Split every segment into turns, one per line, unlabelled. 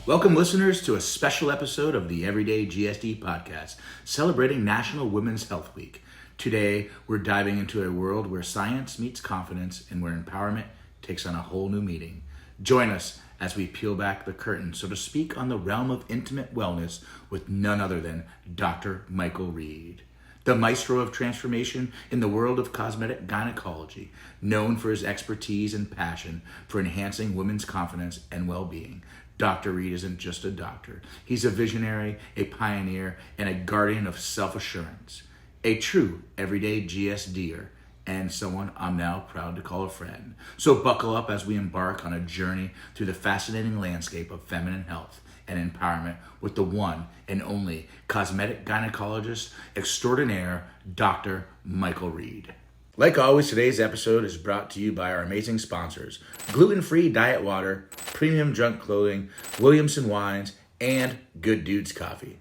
Welcome, listeners, to a special episode of the Everyday GSD podcast, celebrating National Women's Health Week. Today, we're diving into a world where science meets confidence and where empowerment takes on a whole new meaning. Join us as we peel back the curtain, so to speak, on the realm of intimate wellness with none other than Dr. Michael Reed, the maestro of transformation in the world of cosmetic gynecology, known for his expertise and passion for enhancing women's confidence and well-being. Dr. Reed isn't just a doctor. He's a visionary, a pioneer, and a guardian of self-assurance. A true everyday GSDer, and someone I'm now proud to call a friend. So buckle up as we embark on a journey through the fascinating landscape of feminine health and empowerment with the one and only cosmetic gynecologist extraordinaire, Dr. Michael Reed. Like always, today's episode is brought to you by our amazing sponsors: gluten-free diet water, premium junk clothing, Williamson wines, and Good Dudes coffee.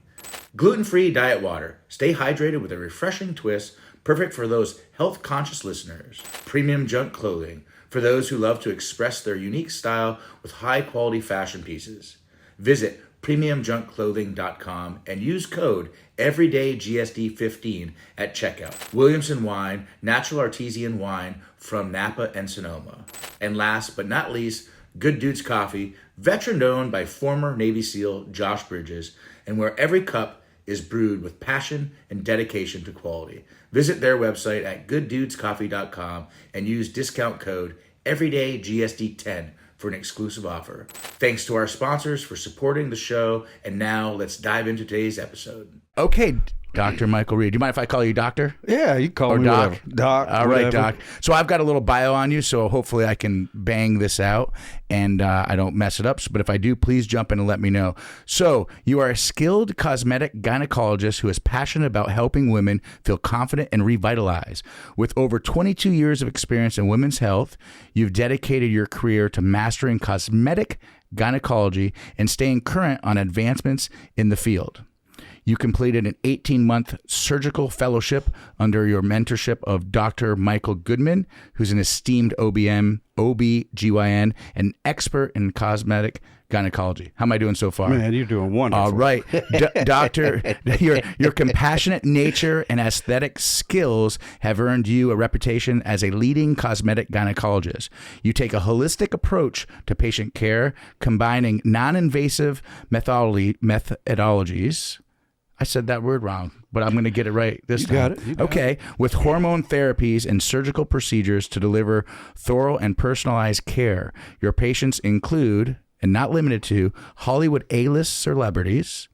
Gluten-free diet water. Stay hydrated with a refreshing twist, perfect for those health-conscious listeners. Premium junk clothing, for those who love to express their unique style with high-quality fashion pieces. Visit premiumjunkclothing.com and use code EverydayGSD15 at checkout. Williamson Wine, natural artesian wine from Napa and Sonoma. And last but not least, Good Dudes Coffee, veteran-owned by former Navy SEAL Josh Bridges, and where every cup is brewed with passion and dedication to quality. Visit their website at gooddudescoffee.com and use discount code EverydayGSD10 for an exclusive offer. Thanks to our sponsors for supporting the show, and now let's dive into today's episode. Okay, Dr. Michael Reed. Do you mind if I call you doctor?
Yeah, you call me
Doc.
whatever. Doc.
All
whatever.
right, Doc. So I've got a little bio on you, so hopefully I can bang this out and I don't mess it up. But if I do, please jump in and let me know. So you are a skilled cosmetic gynecologist who is passionate about helping women feel confident and revitalized. With over 22 years of experience in women's health, you've dedicated your career to mastering cosmetic gynecology and staying current on advancements in the field. You completed an 18-month surgical fellowship under your mentorship of Dr. Michael Goodman, who's an esteemed OB/GYN, and expert in cosmetic gynecology. How am I doing so far?
Man, you're doing wonderful.
All right. Doctor, your compassionate nature and aesthetic skills have earned you a reputation as a leading cosmetic gynecologist. You take a holistic approach to patient care, combining non-invasive methodologies. I said that word wrong, but I'm going to get it right this time.
Got it. You got
okay. With hormone therapies and surgical procedures to deliver thorough and personalized care. Your patients include, and not limited to, Hollywood A-list celebrities,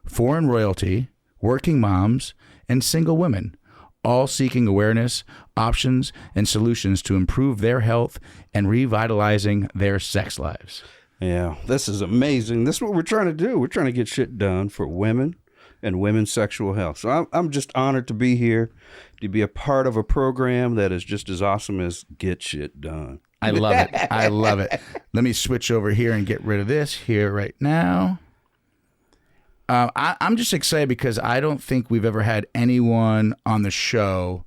foreign royalty, working moms, and single women, all seeking awareness, options, and solutions to improve their health and revitalizing their sex lives.
Yeah, this is amazing. This is what we're trying to do. We're trying to get shit done for women and women's sexual health. So I'm just honored to be here, to be a part of a program that is just as awesome as Get Shit Done.
I love it. I love it. Let me switch over here and get rid of this here right now. I'm just excited because I don't think we've ever had anyone on the show.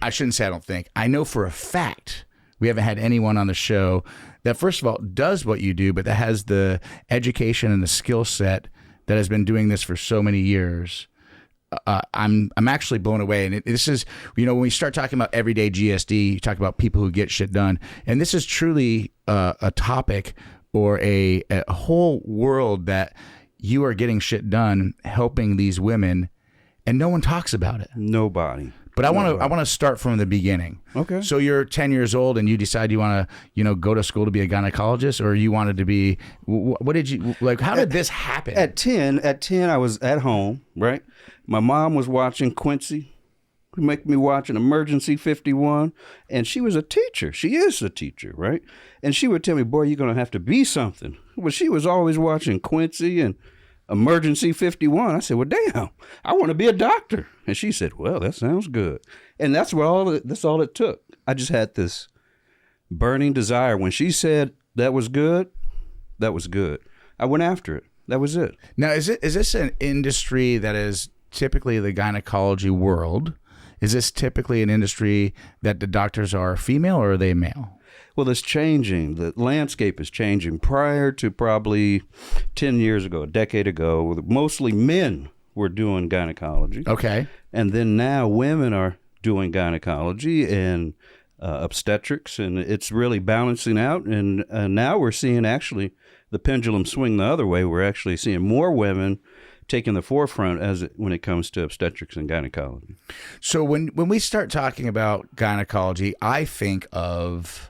I shouldn't say I don't think. I know for a fact we haven't had anyone on the show that, first of all, does what you do, but that has the education and the skill set that has been doing this for so many years. I'm actually blown away. And this is, when we start talking about everyday GSD, you talk about people who get shit done. And this is truly a topic or a whole world that you are getting shit done, helping these women, and no one talks about it.
Nobody.
But I want to start from the beginning.
Okay.
So you're 10 years old and you decide you want to, go to school to be a gynecologist, or you wanted to be, what did you, like, how did this happen?
At 10, I was at home, right? My mom was watching Quincy, make me watch an Emergency 51, and she was a teacher. She is a teacher, right? And she would tell me, boy, you're going to have to be something. Well, she was always watching Quincy and Emergency 51. I said, well, damn, I want to be a doctor. And she said, well, that sounds good. And that's all it took. I just had this burning desire. When she said that was good, that was good. I went after it. That was it.
Now, is this an industry that is typically the gynecology world? Is this typically an industry that the doctors are female or are they male?
Well, it's changing. The landscape is changing. Prior to probably 10 years ago, a decade ago, mostly men were doing gynecology.
Okay.
And then now women are doing gynecology and obstetrics, and it's really balancing out. And now we're seeing actually the pendulum swing the other way. We're actually seeing more women taking the forefront when it comes to obstetrics and gynecology.
So when we start talking about gynecology, I think of,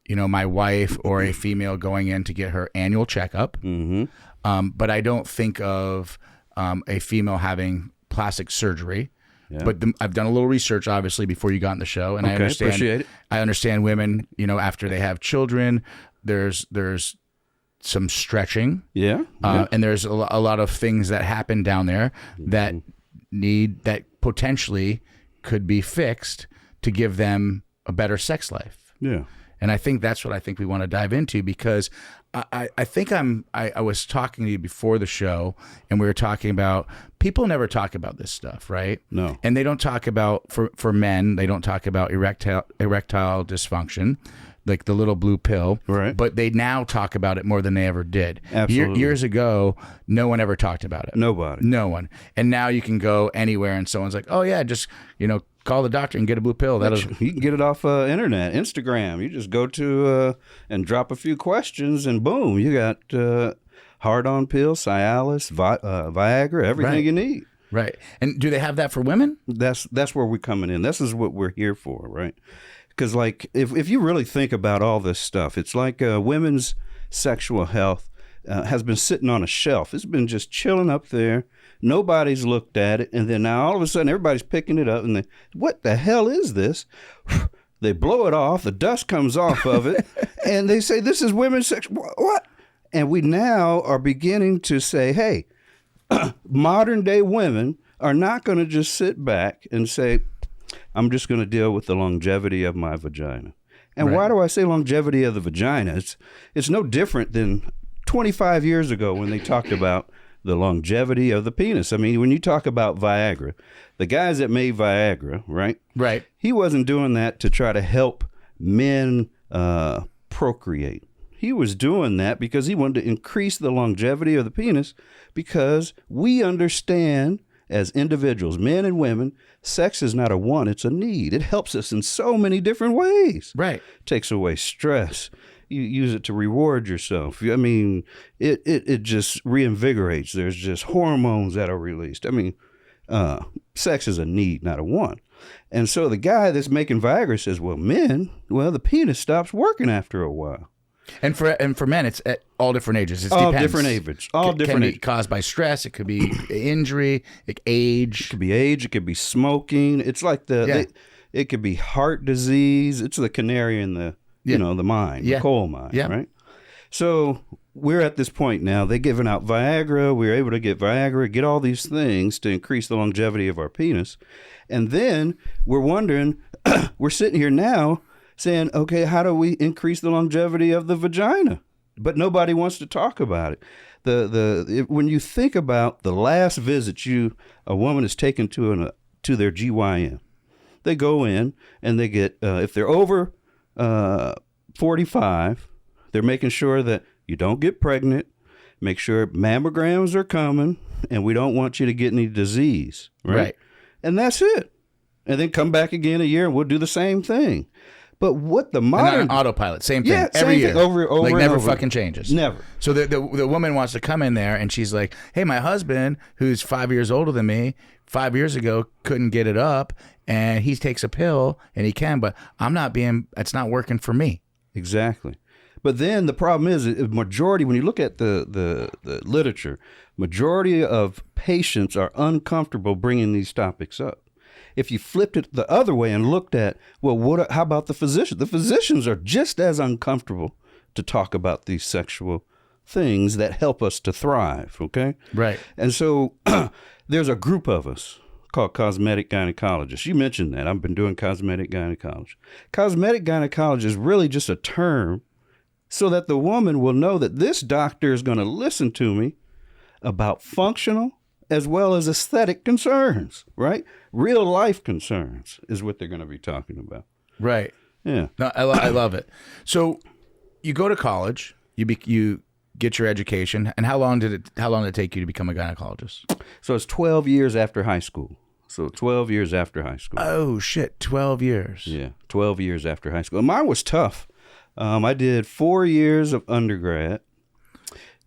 my wife or a female going in to get her annual checkup.
Mm-hmm.
But I don't think of a female having plastic surgery.
Yeah.
But I've done a little research, obviously, before you got in the show, and
Okay, appreciate it.
I understand women. After they have children, there's some stretching.
Yeah.
And there's a lot of things that happen down there that potentially could be fixed to give them a better sex life.
Yeah.
And I think that's what I think we want to dive into, because I think I was talking to you before the show, and we were talking about people never talk about this stuff, right?
No.
And they don't talk about, for men, they don't talk about erectile dysfunction, like the little blue pill.
Right.
But they now talk about it more than they ever did.
Absolutely.
Years ago, no one ever talked about it.
Nobody.
No one. And now you can go anywhere and someone's like, oh yeah, just, call the doctor and get a blue pill.
You can get it off internet, Instagram. You just go to and drop a few questions, and boom, you got hard-on pills, Cialis, Viagra, everything you need.
Right. And do they have that for women?
That's where we're coming in. This is what we're here for, right? Because if you really think about all this stuff, it's like women's sexual health has been sitting on a shelf. It's been just chilling up there. Nobody's looked at it, and then now all of a sudden everybody's picking it up, and what the hell is this? They blow it off, the dust comes off of it, and they say this is women's sex. What? And we now are beginning to say, hey, modern day women are not going to just sit back and say, I'm just going to deal with the longevity of my vagina. And why do I say longevity of the vagina? It's no different than 25 years ago when they talked about the longevity of the penis. I mean, when you talk about Viagra, the guys that made Viagra, right?
Right.
He wasn't doing that to try to help men procreate. He was doing that because he wanted to increase the longevity of the penis, because we understand as individuals, men and women, sex is not a want, it's a need. It helps us in so many different ways.
Right.
Takes away stress. You use it to reward yourself. I mean, it just reinvigorates. There's just hormones that are released. I mean, sex is a need, not a want. And so the guy that's making Viagra says, the penis stops working after a while.
And for men, it's at all different ages. It
all
depends.
Different ages. All different
can be
ages.
caused by stress. It could be injury, age.
It could be age. It could be smoking. It's like it could be heart disease. It's the canary in the the mine, the coal mine, right? So we're at this point now. They're giving out Viagra. We're able to get Viagra, get all these things to increase the longevity of our penis. And then we're wondering, we're sitting here now saying, okay, how do we increase the longevity of the vagina? But nobody wants to talk about it. When you think about the last visit a woman is taken to their GYN, they go in and they get, if they're over 45, they're making sure that you don't get pregnant, make sure mammograms are coming, and we don't want you to get any disease, right? And that's it. And then come back again a year and we'll do the same thing. But what the modern...
And on autopilot, same thing,
yeah,
every
same
year.
Thing, over
like
and
never
over.
fucking changes.
Never.
So the woman wants to come in there and she's like, hey, my husband, who's 5 years older than me, 5 years ago couldn't get it up, and he takes a pill and he can, but it's not working for me.
Exactly. But then the problem is, majority, when you look at the literature, majority of patients are uncomfortable bringing these topics up. If you flipped it the other way and looked at, how about the physician? The physicians are just as uncomfortable to talk about these sexual things that help us to thrive, okay?
Right.
And so there's a group of us called cosmetic gynecologists. You mentioned that. I've been doing cosmetic gynecology. Cosmetic gynecology is really just a term so that the woman will know that this doctor is going to listen to me about functional as well as aesthetic concerns, right? Real life concerns is what they're going to be talking about.
Right.
Yeah.
No, I love it. So you go to college, you get your education, and how long did it take you to become a gynecologist?
So it's 12 years after high school. So 12 years after high school.
Oh shit, 12 years.
Yeah, 12 years after high school. And mine was tough. I did 4 years of undergrad.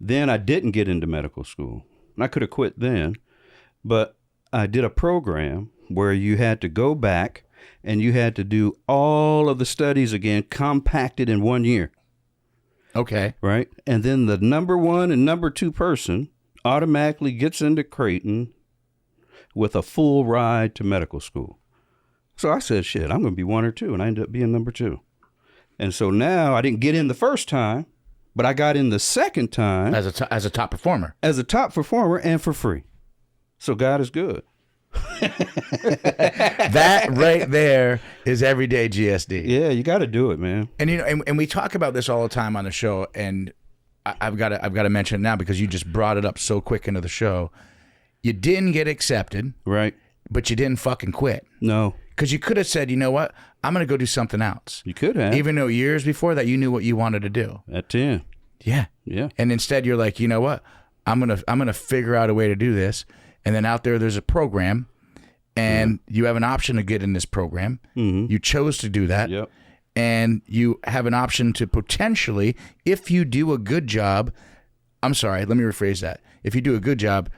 Then I didn't get into medical school. And I could have quit then, but I did a program where you had to go back and you had to do all of the studies again, compacted in 1 year.
Okay.
Right? And then the number 1 and number 2 person automatically gets into Creighton with a full ride to medical school. So I said, shit, I'm going to be 1 or 2. And I ended up being number 2. And so now I didn't get in the first time, but I got in the second time.
As a top performer.
As a top performer and for free. So God is good.
That right there is everyday GSD.
Yeah, you got to do it, man.
And and we talk about this all the time on the show, and I've got to mention it now because you just brought it up so quick into the show. You didn't get accepted,
right?
But you didn't fucking quit.
No,
because you could have said, you know what, I'm going to go do something else.
You could have,
even though years before that you knew what you wanted to do.
At 10,
yeah. And instead you're like, you know what, I'm gonna figure out a way to do this. And then out there's a program, and you have an option to get in this program. Mm-hmm. You chose to do that.
Yep.
And you have an option to potentially, if you do a good job, I'm sorry, let me rephrase that. If you do a good job,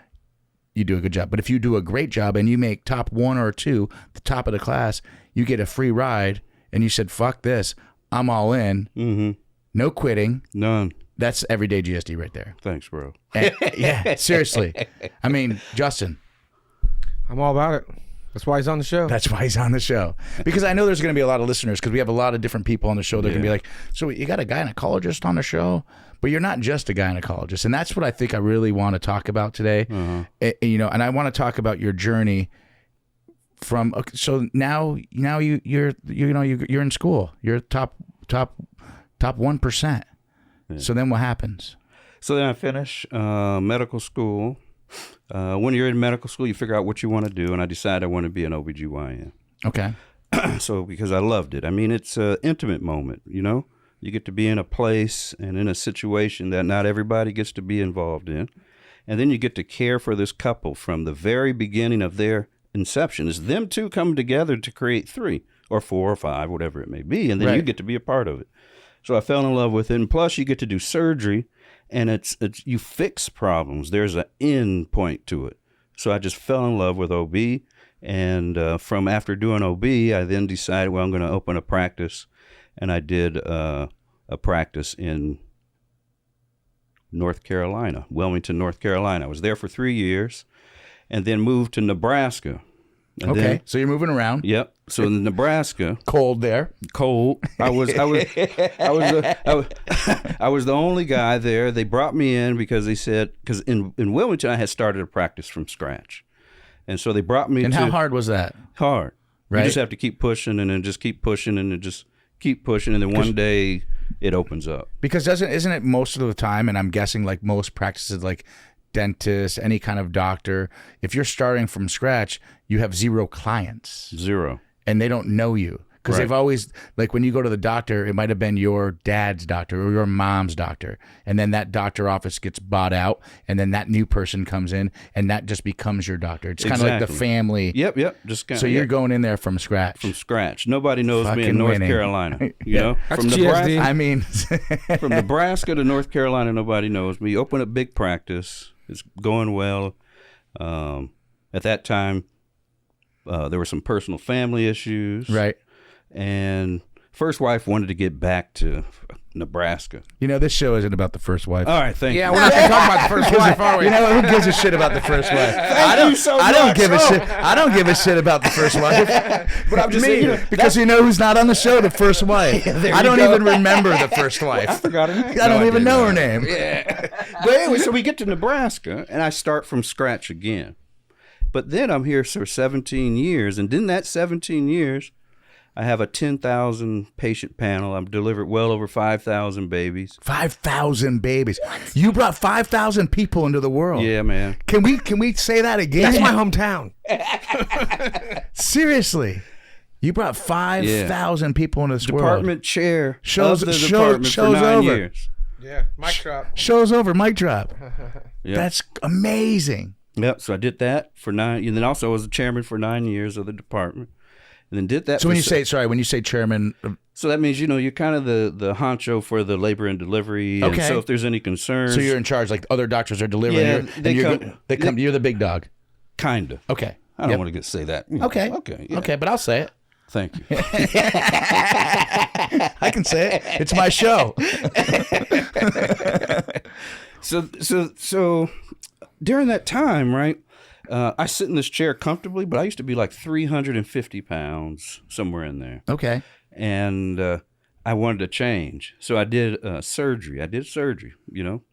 you do a good job. But if you do a great job and you make top 1 or 2, the top of the class, you get a free ride, and you said, fuck this, I'm all in. Mm-hmm. No quitting.
None.
That's everyday GSD right there.
Thanks, bro.
And, yeah, seriously. I mean, Justin.
I'm all about it. That's why he's on the show.
That's why he's on the show. Because I know there's going to be a lot of listeners, because we have a lot of different people on the show. They're going to be like, so you got a gynecologist on the show? But you're not just a gynecologist. And that's what I think I really want to talk about today. And I want to talk about your journey from, so now you're in school. You're top 1%. Yeah. So then what happens?
So then I finish medical school. When you're in medical school, you figure out what you want to do, and I decided I want to be an OBGYN.
Okay.
So because I loved it. I mean, it's an intimate moment, you know? You get to be in a place and in a situation that not everybody gets to be involved in. And then you get to care for this couple from the very beginning of their inception. It's them two coming together to create 3 or 4 or 5, whatever it may be, and then you get to be a part of it. So I fell in love with it, and plus you get to do surgery, and it's you fix problems. There's an end point to it. So I just fell in love with OB, and from after doing OB, I then decided, well, I'm going to open a practice, and I did a practice in North Carolina, Wilmington, North Carolina. I was there for 3 years, and then moved to Nebraska. And
okay,
then,
so you're moving around.
Yep. So in Nebraska,
cold there.
Cold. I was the only guy there. They brought me in because they said, because in Wilmington I had started a practice from scratch, and so they brought me.
And how hard was that?
Hard.
Right.
You just have to keep pushing, and then just keep pushing, and then just keep pushing, and then one day it opens up.
Because isn't it most of the time? And I'm guessing like most practices, like dentist, any kind of doctor, if you're starting from scratch, you have 0 clients.
0.
And they don't know you. Because they've always, like when you go to the doctor, it might have been your dad's doctor or your mom's doctor. And then that doctor office gets bought out. And then that new person comes in and that just becomes your doctor. It's kind of like the family.
Yep. Just kinda,
so you're going in there from scratch.
From scratch. Nobody knows
Fucking
me in North
winning.
Carolina. You know?
That's
From
GSD.
Nebraska.
I mean.
From Nebraska to North Carolina, nobody knows me. Open a big practice. It's going well. At that time, there were some personal family issues.
Right.
And first wife wanted to get back to Nebraska.
You know, this show isn't about the first wife.
All right, thank you.
Yeah, we're not going to talk about the first wife, are we?
You know, who gives a shit about the first wife?
I don't
give a shit. I don't give a shit about the first wife.
But I'm just saying,
because you know who's not on the show? The first wife. I don't even remember the first wife.
I forgot her name.
I don't even know her name.
Yeah. But anyway, so we get to Nebraska, and I start from scratch again. But then I'm here for 17 years, and in that 17 years, I have a 10,000 patient panel. I've delivered well over 5,000 babies.
5,000 babies. You brought 5,000 people into the world.
Yeah, man.
Can we say that again?
That's my hometown.
Seriously. You brought 5,000 people into this world.
Department chair
Shows
of the department for 9
over.
years.
Yeah, mic drop.
Show's over. Mic drop.
Yep.
That's amazing.
Yep. So I did that for 9, and then also I was the chairman for 9 years of the department, and then did that.
So when you say chairman,
so that means you're kind of the honcho for the labor and delivery.
Okay.
And so if there's any concerns,
so you're in charge. Like other doctors are delivering.
Yeah,
they come. You're the big dog.
Kinda.
Okay.
I don't want to say that.
Okay.
Okay. Yeah.
Okay, but I'll say it.
Thank you.
I can say it. It's my show.
So during that time, right, I sit in this chair comfortably, but I used to be like 350 pounds, somewhere in there.
Okay.
And I wanted to change. So I did surgery.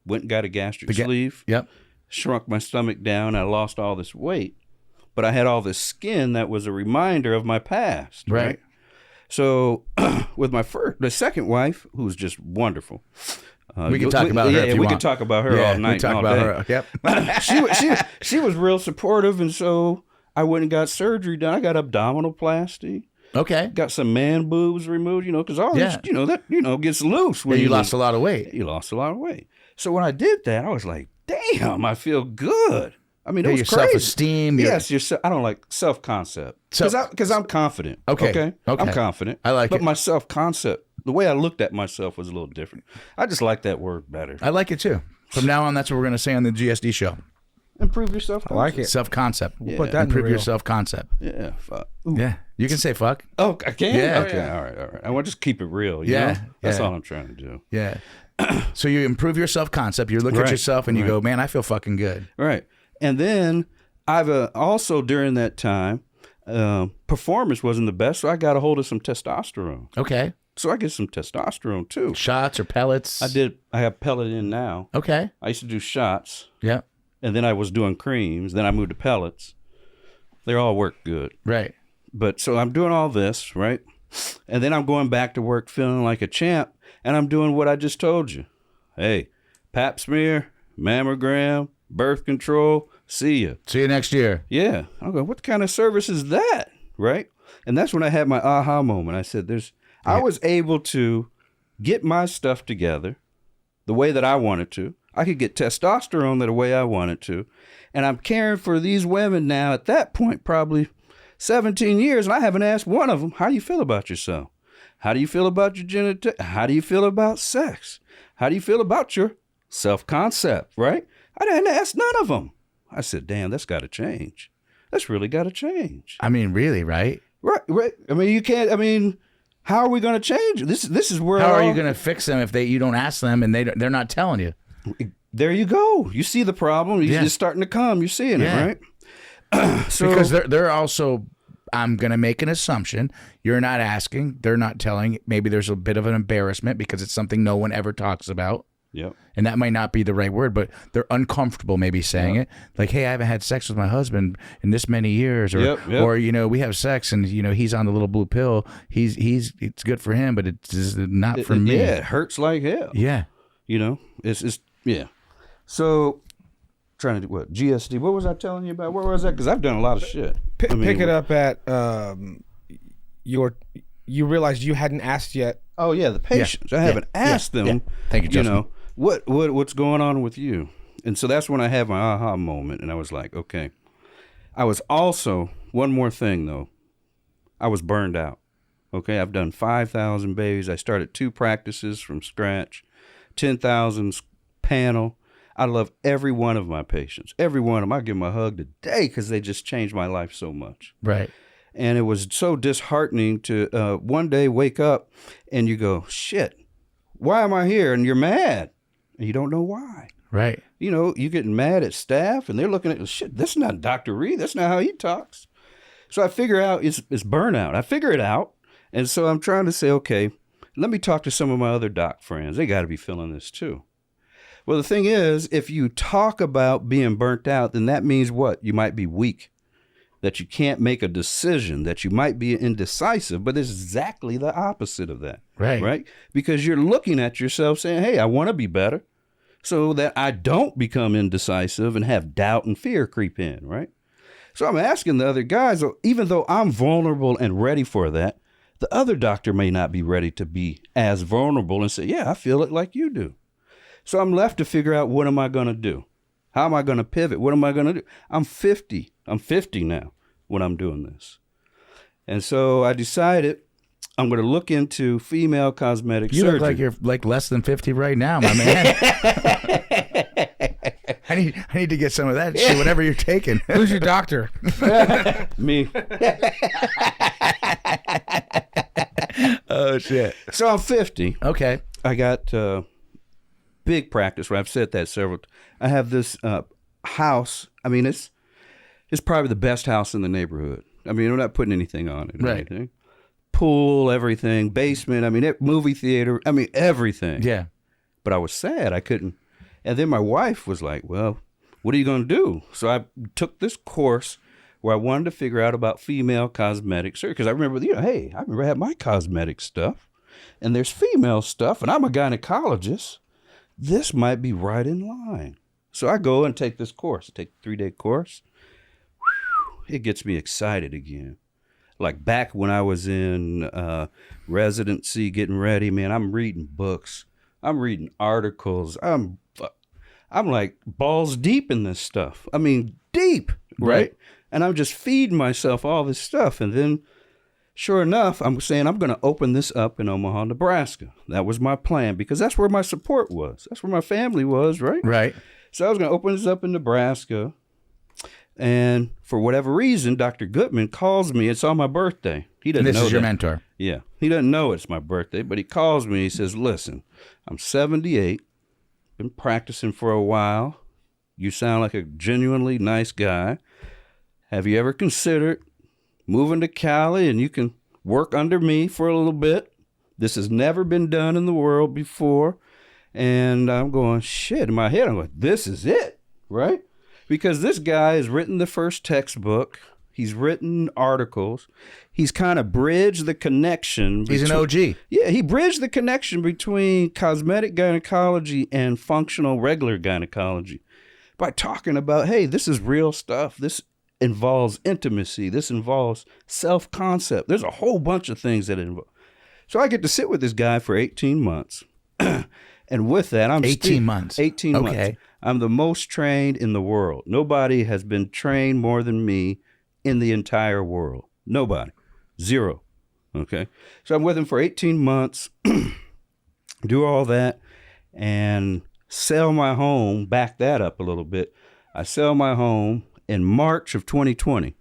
Went and got a gastric sleeve.
Yep.
Shrunk my stomach down. I lost all this weight. But I had all this skin that was a reminder of my past. Right. So with the second wife, who was just wonderful.
We can talk about her if you
we
want.
can talk about her all night.
We talk about her.
Yep. she was real supportive, and so I went and got surgery done. I got abdominoplasty.
Okay.
Got some man boobs removed, because all this, that gets loose. When
you lost a lot of weight.
You lost a lot of weight. So when I did that, I was like, damn, I feel good. I mean, it was
your
crazy.
Self-esteem.
Yes, I don't like self-concept. Because I'm confident.
Okay.
I'm confident.
I like it.
But my self-concept, the way I looked at myself was a little different. I just like that word better.
I like it too. From now on, that's what we're going to say on the GSD show.
Improve your self-concept.
I like it.
Self-concept.
Yeah.
Put that
Improve
in
your self-concept.
Yeah. Fuck.
Yeah. You can say fuck.
Oh, I can?
Yeah.
Okay. All right. I want to just keep it real.
Yeah.
You know? That's
Yeah.
all I'm trying to do.
Yeah. So you improve your self-concept. You look at
Right.
yourself and you go, man, I feel fucking good.
Right. And then I've also during that time, performance wasn't the best, so I got a hold of some testosterone.
Okay.
So I get some testosterone too.
Shots or pellets?
I have pellet in now.
Okay.
I used to do shots.
Yeah.
And then I was doing creams. Then I moved to pellets. They all work good.
Right.
But so I'm doing all this, right? And then I'm going back to work feeling like a champ. And I'm doing what I just told you. Hey, pap smear, mammogram, birth control, see ya.
See you next year.
Yeah. I'm going, what kind of service is that? Right? And that's when I had my aha moment. I said, I was able to get my stuff together the way that I wanted to. I could get testosterone the way I wanted to. And I'm caring for these women now at that point, probably 17 years. And I haven't asked one of them, how do you feel about yourself? How do you feel about your genitalia? How do you feel about sex? How do you feel about your self-concept, right? I didn't ask none of them. I said, damn, that's got to change. That's really got to change.
I mean, really, right?
Right. I mean, you can't, how are we going to change? This is where.
How are you going to fix them if you don't ask them and they're not telling you?
There you go. You see the problem. It's starting to come. You're seeing it, right?
Because they're also, I'm going to make an assumption. You're not asking. They're not telling. Maybe there's a bit of an embarrassment because it's something no one ever talks about.
Yep.
And that might not be the right word, but they're uncomfortable maybe saying it. Like, hey, I haven't had sex with my husband in this many years. Or, or we have sex and, he's on the little blue pill. It's good for him, but it's not for me.
Yeah, it hurts like hell.
Yeah.
It's So, trying to do what? GSD. What was I telling you about? Where was that? Because I've done a lot of shit.
Pick it up at you realized you hadn't asked yet.
Oh yeah, the patients. I haven't asked them.
Yeah. Thank you, Justin.
What's going on with you? And so that's when I had my aha moment, and I was like, okay. I was also one more thing though. I was burned out. Okay, I've done 5,000 babies. I started 2 practices from scratch, 10,000 panel. I love every one of my patients. Every one of them. I give them a hug today because they just changed my life so much.
Right.
And it was so disheartening to one day wake up and you go, shit, why am I here? And you're mad. And you don't know why.
Right.
You're getting mad at staff and they're looking at, shit, that's not Dr. Reed. That's not how he talks. So I figure out it's burnout. I figure it out. And so I'm trying to say, okay, let me talk to some of my other doc friends. They got to be feeling this too. Well, the thing is, if you talk about being burnt out, then that means what? You might be weak. that you can't make a decision, that you might be indecisive, but it's exactly the opposite of that.
Right.
Right? Because you're looking at yourself saying, hey, I want to be better so that I don't become indecisive and have doubt and fear creep in, right? So I'm asking the other guys, even though I'm vulnerable and ready for that, the other doctor may not be ready to be as vulnerable and say, yeah, I feel it like you do. So I'm left to figure out, what am I going to do? How am I going to pivot? What am I going to do? I'm 50. I'm 50 now when I'm doing this. And so I decided I'm going to look into female cosmetic surgery.
You look like you're like less than 50 right now, my man. I need to get some of that shit, whatever you're taking.
Who's your doctor?
Me.
Oh, shit.
So I'm 50.
Okay.
I got big practice, right? I've said that several times. I have this house. I mean, it's probably the best house in the neighborhood. I mean, I'm not putting anything on it. Or
Right.
anything. Pool, everything, basement. I mean, movie theater. I mean, everything.
Yeah.
But I was sad. I couldn't. And then my wife was like, well, what are you going to do? So I took this course where I wanted to figure out about female cosmetic surgery. Because I remember, hey, I remember I had my cosmetic stuff. And there's female stuff. And I'm a gynecologist. This might be right in line. So I go and take this course. I take a 3-day course. Whew, it gets me excited again. Like back when I was in residency, getting ready, man, I'm reading books. I'm reading articles. I'm like balls deep in this stuff. I mean, deep, right? And I'm just feeding myself all this stuff. And then, sure enough, I'm saying I'm going to open this up in Omaha, Nebraska. That was my plan because that's where my support was. That's where my family was, right?
Right.
So I was going to open this up in Nebraska. And for whatever reason, Dr. Gutman calls me. It's on my birthday. He doesn't know
This is your
that.
mentor.
Yeah. He doesn't know it's my birthday, but he calls me. He says, listen, I'm 78. Been practicing for a while. You sound like a genuinely nice guy. Have you ever considered moving to Cali and you can work under me for a little bit? This has never been done in the world before. And I'm going, shit, in my head, I'm like, this is it, right? Because this guy has written the first textbook. He's written articles. He's kind of bridged the connection.
He's an OG.
Yeah, he bridged the connection between cosmetic gynecology and functional regular gynecology by talking about, hey, this is real stuff. This involves intimacy. This involves self-concept. There's a whole bunch of things that involve. So I get to sit with this guy for 18 months. And with that, I'm
18 months.
18
Okay.
months. I'm the most trained in the world. Nobody has been trained more than me in the entire world. Nobody. Zero. Okay. So I'm with him for 18 months, do all that, and sell my home, back that up a little bit. I sell my home in March of 2020.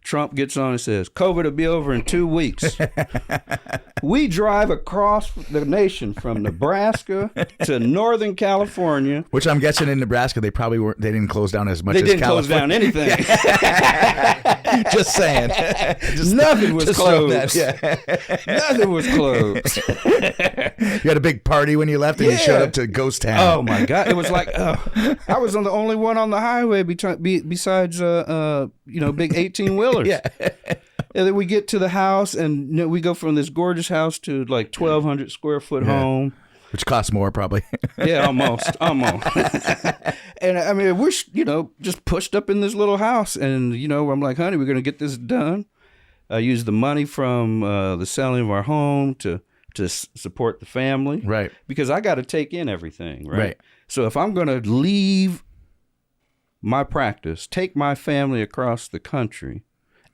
Trump gets on and says, COVID will be over in 2 weeks. We drive across the nation from Nebraska to Northern California.
Which I'm guessing in Nebraska, they probably weren't. They didn't close down as much
They
as
didn't close
California.
down anything.
Just saying.
Nothing was
just throw
closed.
that,
Nothing was closed.
You had a big party when you left, and you showed up to Ghost Town.
Oh my God! It was like I was the only one on the highway besides big 18-wheelers.
Yeah.
And then we get to the house, and we go from this gorgeous house to like 1,200 square foot home.
Which costs more, probably.
Yeah, almost. And I mean, we're just pushed up in this little house, and I'm like, honey, we're gonna get this done. I use the money from the selling of our home to support the family,
Right.
Because I got to take in everything, right?
Right.
So if I'm gonna leave my practice, take my family across the country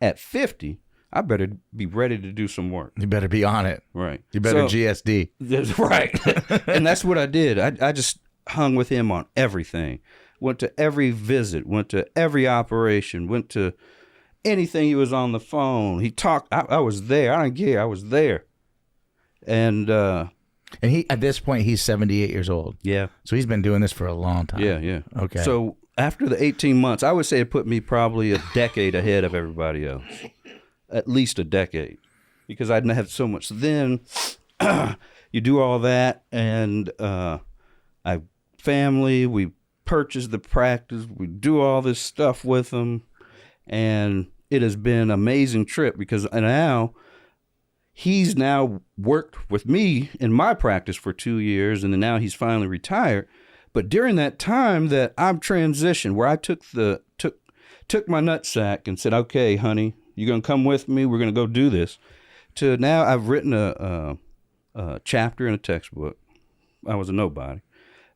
at 50, I better be ready to do some work.
You better be on it.
Right.
You better
So-
GSD.
That's right. And that's what I did. I just hung with him on everything. Went to every visit, went to every operation, went to anything. He was on the phone. He talked. I was there. I don't care. I was there. And
And he, at this point, he's 78 years old.
yeah.
So he's been doing this for a long time.
Yeah.
Okay.
So after the 18 months, I would say it put me probably a decade ahead of everybody else. At least a decade. Because I didn't have so much. Then you do all that, and family, we purchase the practice, we do all this stuff with them, and it has been an amazing trip because now he's now worked with me in my practice for 2 years, and then now he's finally retired. But during that time that I've transitioned, where I took my nutsack and said, okay, honey, you're going to come with me. We're going to go do this. To now I've written a chapter in a textbook. I was a nobody.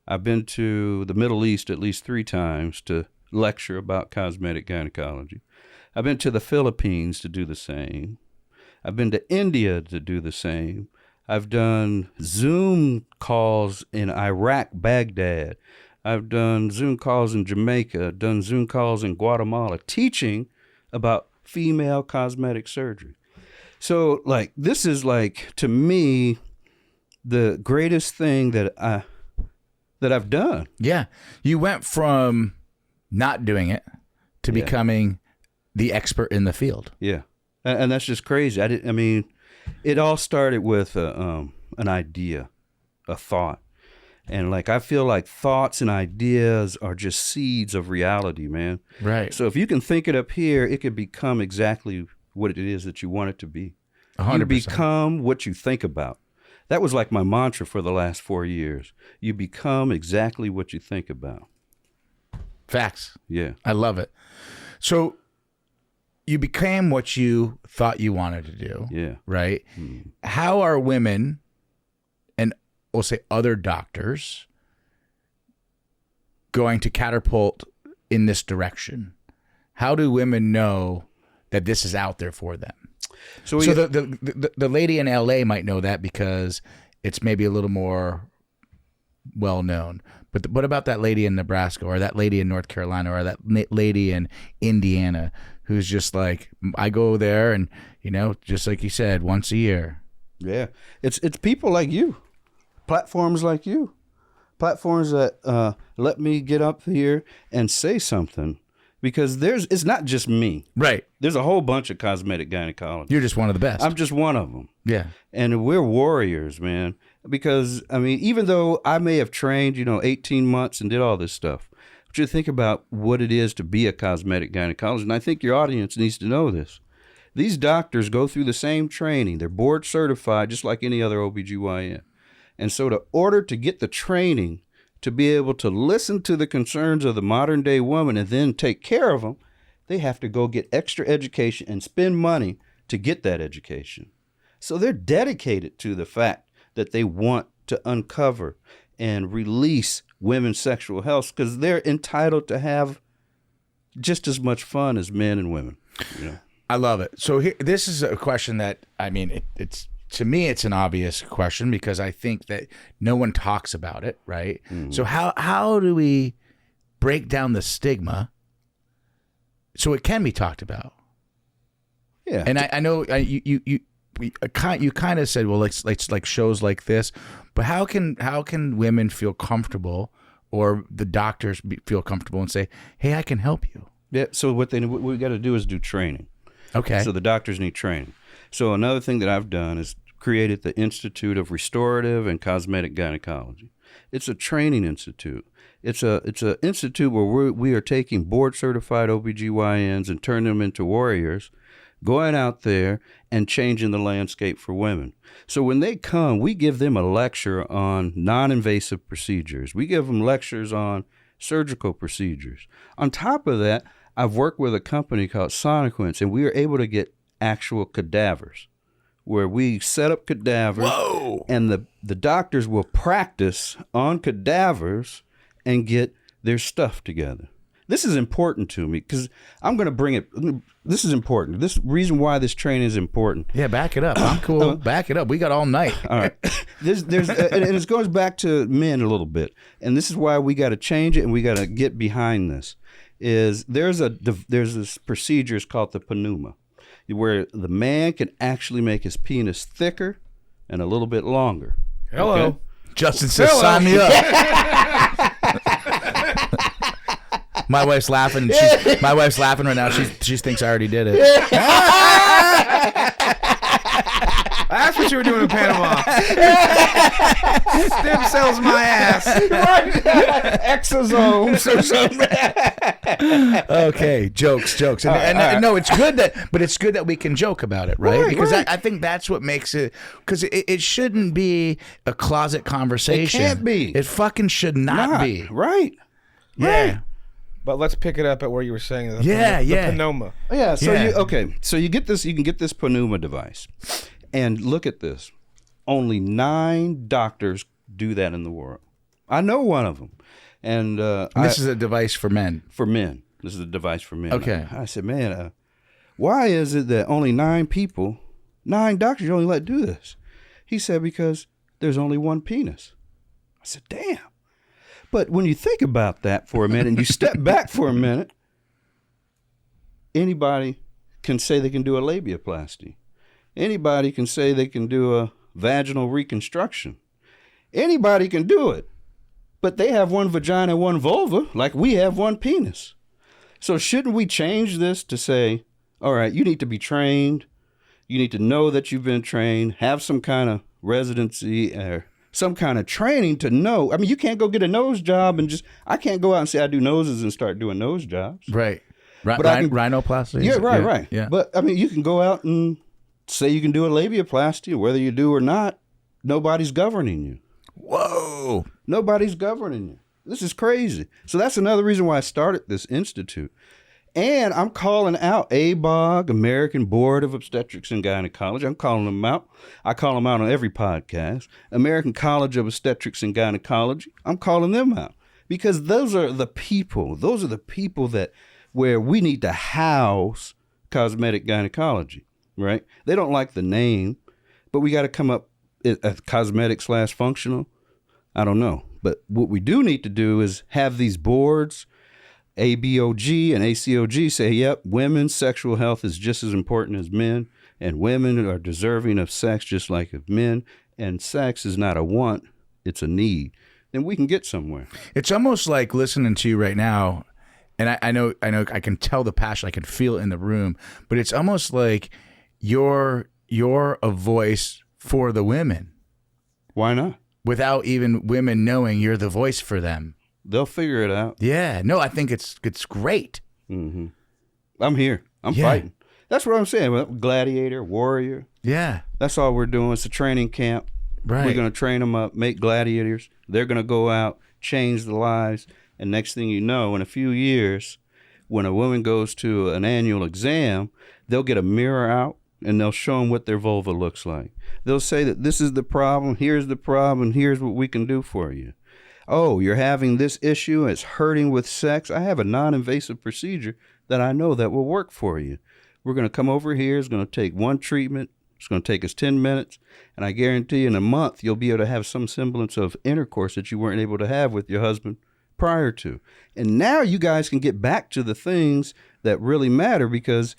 I've been to the Middle East at least 3 times to lecture about cosmetic gynecology. I've been to the Philippines to do the same. I've been to India to do the same. I've done Zoom calls in Iraq, Baghdad. I've done Zoom calls in Jamaica. I've done Zoom calls in Guatemala teaching about female cosmetic surgery. So, like, this is, like, to me, the greatest thing that I've done.
Yeah. You went from not doing it to becoming the expert in the field.
Yeah. And that's just crazy. It all started with an idea, a thought. And like, I feel like thoughts and ideas are just seeds of reality, man.
Right.
So if you can think it up here, it can become exactly what it is that you want it to be.
100%.
You become what you think about. That was like my mantra for the last 4 years. You become exactly what you think about.
Facts.
Yeah.
I love it. So you became what you thought you wanted to do.
Yeah.
Right? Mm-hmm. How are women, and we'll say other doctors, going to catapult in this direction? How do women know that this is out there for them? So the lady in LA might know that because it's maybe a little more well known. But what about that lady in Nebraska, or that lady in North Carolina, or that lady in Indiana who's just like, I go there and, just like you said, once a year. Yeah.
It's people like you, platforms like you, platforms that let me get up here and say something. Because it's not just me.
Right.
There's a whole bunch of cosmetic gynecologists.
You're just one of the best.
I'm just one of them.
Yeah.
And we're warriors, man. Because, even though I may have trained, 18 months and did all this stuff, but you think about what it is to be a cosmetic gynecologist, and I think your audience needs to know this. These doctors go through the same training. They're board certified, just like any other OBGYN. And so in order to get the training to be able to listen to the concerns of the modern day woman and then take care of them, they have to go get extra education and spend money to get that education. So they're dedicated to the fact that they want to uncover and release women's sexual health because they're entitled to have just as much fun as men and women.
I love it. So this is a question that, it's to me, it's an obvious question because I think that no one talks about it, right? Mm-hmm. So how do we break down the stigma so it can be talked about? Yeah. And I know you kind of said, well, it's like shows like this, but how can women feel comfortable, or the doctors feel comfortable and say, hey, I can help you?
Yeah. So what we got to do is do training.
Okay.
So the doctors need training. So another thing that I've done is created the Institute of Restorative and Cosmetic Gynecology. It's a training institute. It's a institute where we are taking board certified OBGYNs and turning them into warriors, going out there and changing the landscape for women. So when they come, we give them a lecture on non-invasive procedures. We give them lectures on surgical procedures. On top of that, I've worked with a company called Sonequence, and we are able to get actual cadavers, where we set up cadavers.
Whoa.
And the doctors will practice on cadavers and get their stuff together. This is important to me because I'm going to bring it. This is important. This reason why this training is important.
Yeah, back it up. I'm cool. Back it up. We got all night.
All right. And it goes back to men a little bit. And this is why we got to change it and we got to get behind this. There's this procedure, it's called the pneuma, where the man can actually make his penis thicker and a little bit longer.
Hello.
Okay?
Justin says, sign me up. My wife's laughing. My wife's laughing right now. She thinks I already did it.
That's what you were doing in Panama.
Stem cells my ass.
Exosomes or something.
Okay, jokes. And no, it's good that we can joke about it, right? Because I think that's what makes it, because it shouldn't be a closet conversation.
It can't be.
It fucking should not be.
Right.
Yeah.
Right.
But let's pick it up at where you were saying the pneuma.
Yeah. So you get this. You can get this pneuma device, and look at this. Only 9 doctors do that in the world. I know one of them, and
this is a device for men.
For men, this is a device for men.
Okay.
I said, man, why is it that only 9 doctors, you only let do this? He said, because there's only one penis. I said, damn. But when you think about that for a minute and you step back for a minute, anybody can say they can do a labiaplasty. Anybody can say they can do a vaginal reconstruction. Anybody can do it. But they have one vagina, one vulva, like we have one penis. So shouldn't we change this to say, all right, you need to be trained. You need to know that you've been trained, have some kind of residency or some kind of training to know. I mean, you can't go get a nose job and I can't go out and say I do noses and start doing nose jobs.
Right.
But
Rhinoplasty?
Yeah, right.
Yeah.
But I mean, you can go out and say you can do a labiaplasty, whether you do or not, nobody's governing you.
Whoa.
Nobody's governing you. This is crazy. So that's another reason why I started this institute. And I'm calling out ABOG, American Board of Obstetrics and Gynecology. I'm calling them out. I call them out on every podcast. American College of Obstetrics and Gynecology. I'm calling them out because those are the people. Those are the people where we need to house cosmetic gynecology, right? They don't like the name, but we got to come up at cosmetic/functional. I don't know. But what we do need to do is have these boards, ABOG and ACOG, say, yep, women's sexual health is just as important as men, and women are deserving of sex just like men, and sex is not a want, it's a need. Then we can get somewhere.
It's almost like listening to you right now, and I know I can tell the passion, I can feel it in the room, but it's almost like you're a voice for the women.
Why not?
Without even women knowing you're the voice for them.
They'll figure it out.
Yeah. No, I think it's great.
Mm-hmm. I'm here. I'm fighting. That's what I'm saying. Gladiator, warrior.
Yeah.
That's all we're doing. It's a training camp.
Right.
We're going to train them up, make gladiators. They're going to go out, change the lives. And next thing you know, in a few years, when a woman goes to an annual exam, they'll get a mirror out and they'll show them what their vulva looks like. They'll say that this is the problem, here's what we can do for you. Oh, you're having this issue, it's hurting with sex. I have a non-invasive procedure that I know that will work for you. We're going to come over here. It's going to take one treatment. It's going to take us 10 minutes. And I guarantee you in a month, you'll be able to have some semblance of intercourse that you weren't able to have with your husband prior to. And now you guys can get back to the things that really matter, because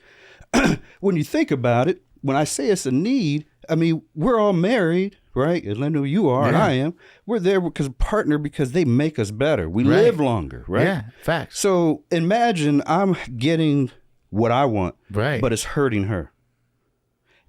when you think about it, when I say it's a need, I mean, we're all married, right? And I know you are, and I am. We're there because they make us better. We live longer, right?
Yeah, facts.
So imagine I'm getting what I want,
right,
but it's hurting her.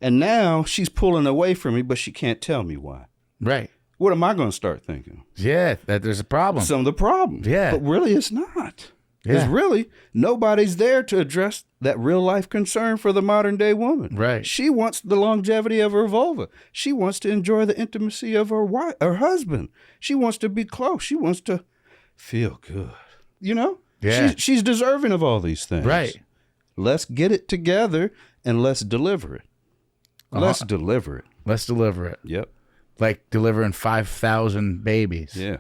And now she's pulling away from me, but she can't tell me why.
Right.
What am I going to start thinking?
Yeah, that there's a problem.
Some of the problems.
Yeah.
But really it's not.
Yeah.
It's really nobody's there to address that real life concern for the modern day woman.
Right.
She wants the longevity of her vulva. She wants to enjoy the intimacy of her husband. She wants to be close. She wants to feel good. You know?
Yeah.
She's deserving of all these things.
Right.
Let's get it together and let's deliver it. Let's deliver it.
Let's deliver it.
Yep.
Like delivering 5,000 babies.
Yeah.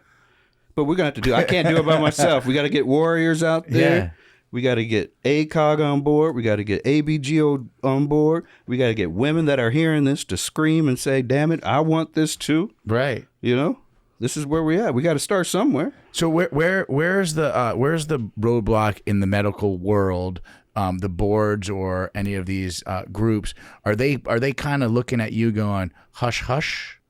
But we're going to have to do, I can't do it by myself. We got to get warriors out there.
Yeah.
We got to get ACOG on board. We got to get ABGO on board. We got to get women that are hearing this to scream and say, damn it, I want this too.
Right.
You know, this is where we're at. We got to start somewhere.
So where's the roadblock in the medical world? The boards or any of these groups, are they kind of looking at you going, hush, hush?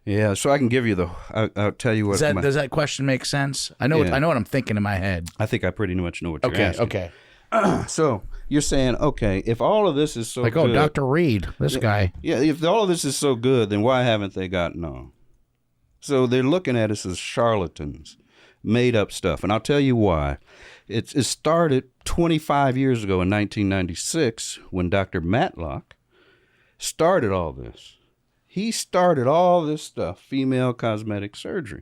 Yeah, so I can give you I'll tell you what.
Does that question make sense? I know I know what I'm thinking in my head.
I think I pretty much know what you're asking.
Okay.
So you're saying, okay, if all of this is so
like,
good.
oh, Dr. Reed, this guy.
Yeah, if all of this is so good, then why haven't they gotten on? So they're looking at us as charlatans, made up stuff. And I'll tell you why. It started 25 years ago in 1996 when Dr. Matlock started all this. He started all this stuff, female cosmetic surgery.